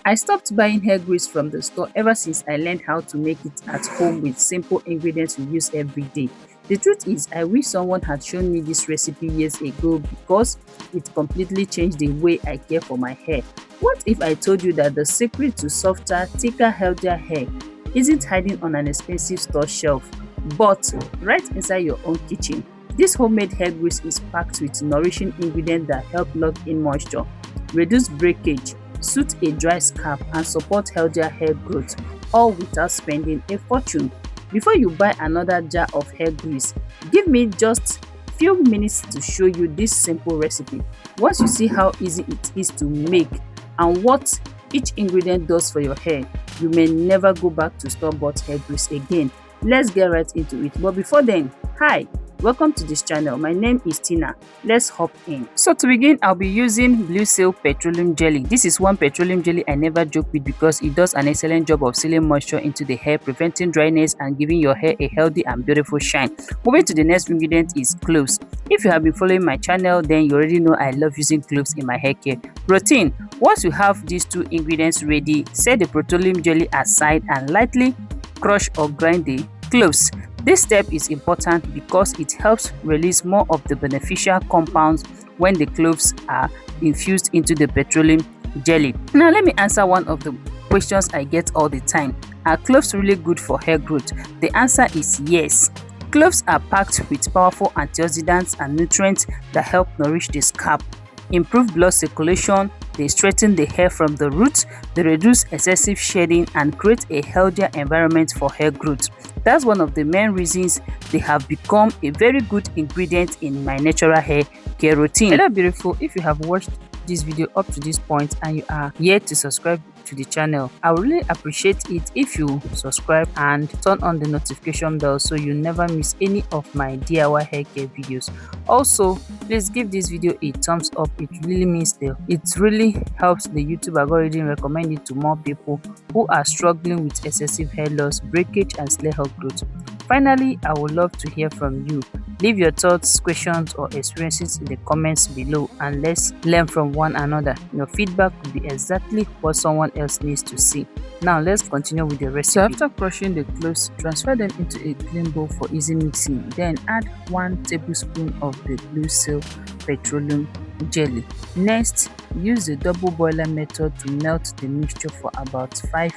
I stopped buying hair grease from the store ever since I learned how to make it at home with simple ingredients we use every day. The truth is, I wish someone had shown me this recipe years ago because it completely changed the way I care for my hair. What if I told you that the secret to softer, thicker, healthier hair isn't hiding on an expensive store shelf, but right inside your own kitchen? This homemade hair grease is packed with nourishing ingredients that help lock in moisture, reduce breakage, suit a dry scalp, and support healthier hair growth, all without spending a fortune. Before you buy another jar of hair grease, give me just few minutes to show you this simple recipe. Once you see how easy it is to make and what each ingredient does for your hair, you may never go back to store-bought hair grease again. Let's get right into it. But before then, hi, welcome to this channel. My name is Tina. Let's hop in. So to begin, I'll be using Blue Seal petroleum jelly. This is one petroleum jelly I never joke with because it does an excellent job of sealing moisture into the hair, preventing dryness and giving your hair a healthy and beautiful shine. Moving to the next ingredient is cloves. If you have been following my channel, then you already know I love using cloves in my hair care routine. Once you have these two ingredients ready, set the petroleum jelly aside and lightly crush or grind the cloves. This step is important because it helps release more of the beneficial compounds when the cloves are infused into the petroleum jelly. Now let me answer one of the questions I get all the time. Are cloves really good for hair growth? The answer is yes. Cloves are packed with powerful antioxidants and nutrients that help nourish the scalp, improve blood circulation, they straighten the hair from the roots, they reduce excessive shedding, and create a healthier environment for hair growth. That's one of the main reasons they have become a very good ingredient in my natural hair care routine. Hello beautiful, if you have watched this video up to this point and you are yet to subscribe to the channel, I would really appreciate it if you subscribe and turn on the notification bell so you never miss any of my DIY hair care videos. Also, please give this video a thumbs up. It really means it really helps the YouTube algorithm recommend it to more people who are struggling with excessive hair loss, breakage, and slow hair growth. Finally, I would love to hear from you. Leave your thoughts, questions, or experiences in the comments below and let's learn from one another. Your feedback will be exactly what someone else needs to see. Now let's continue with the recipe. So after crushing the cloves, transfer them into a clean bowl for easy mixing. Then add 1 tablespoon of the Blue Seal petroleum jelly. Next, use the double boiler method to melt the mixture for about 5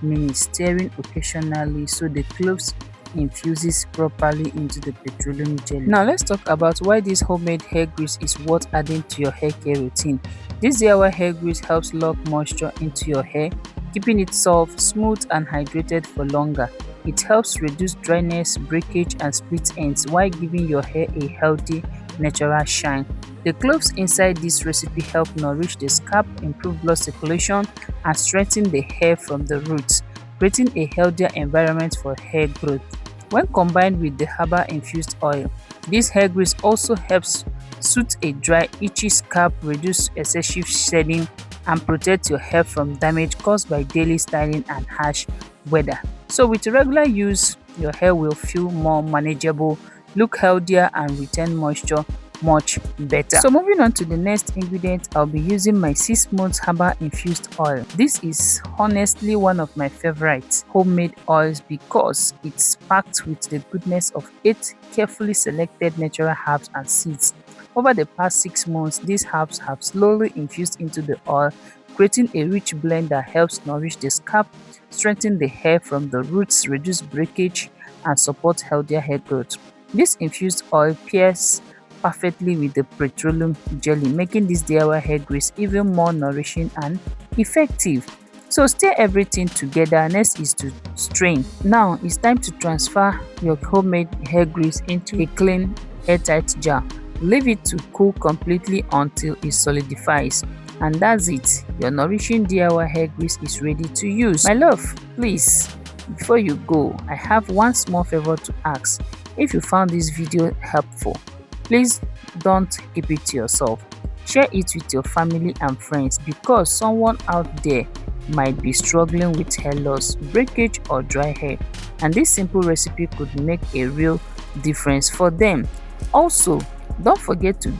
minutes, stirring occasionally so the cloves infuses properly into the petroleum jelly. Now let's talk about why this homemade hair grease is worth adding to your hair care routine. This DIY hair grease helps lock moisture into your hair, keeping it soft, smooth, and hydrated for longer. It helps reduce dryness, breakage, and split ends while giving your hair a healthy, natural shine. The cloves inside this recipe help nourish the scalp, improve blood circulation, and strengthen the hair from the roots, creating a healthier environment for hair growth. When combined with the herbal infused oil, this hair grease also helps soothe a dry, itchy scalp, reduce excessive shedding, and protect your hair from damage caused by daily styling and harsh weather. So with regular use, your hair will feel more manageable, look healthier, and retain moisture much better. So moving on to the next ingredient, I'll be using my 6 months herbal infused oil. This is honestly one of my favorite homemade oils because it's packed with the goodness of 8 carefully selected natural herbs and seeds. Over the past 6 months, these herbs have slowly infused into the oil, creating a rich blend that helps nourish the scalp, strengthen the hair from the roots, reduce breakage, and support healthier hair growth. This infused oil pairs perfectly with the petroleum jelly, making this DIY hair grease even more nourishing and effective. So stir everything together. Next is to strain. Now it's time to transfer your homemade hair grease into a clean, airtight jar. Leave it to cool completely until it solidifies. And that's it. Your nourishing DIY hair grease is ready to use. My love, please, before you go, I have one small favor to ask. If you found this video helpful, please don't keep it to yourself. Share it with your family and friends because someone out there might be struggling with hair loss, breakage, or dry hair, and this simple recipe could make a real difference for them. Also, don't forget to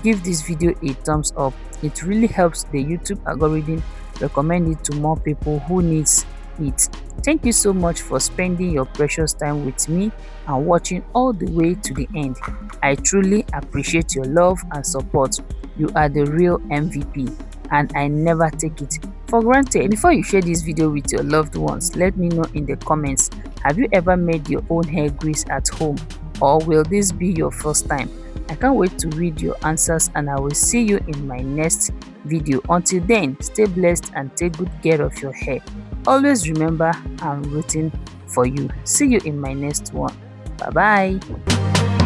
give this video a thumbs up. It really helps the YouTube algorithm recommend it to more people who needs it. Thank you so much for spending your precious time with me and watching all the way to the end. I truly appreciate your love and support. You are the real MVP and I never take it for granted. Before you share this video with your loved ones, let me know in the comments, have you ever made your own hair grease at home, or will this be your first time? I can't wait to read your answers and I will see you in my next video. Until then, stay blessed and take good care of your hair. Always remember I'm rooting for you. See you in my next one. Bye bye.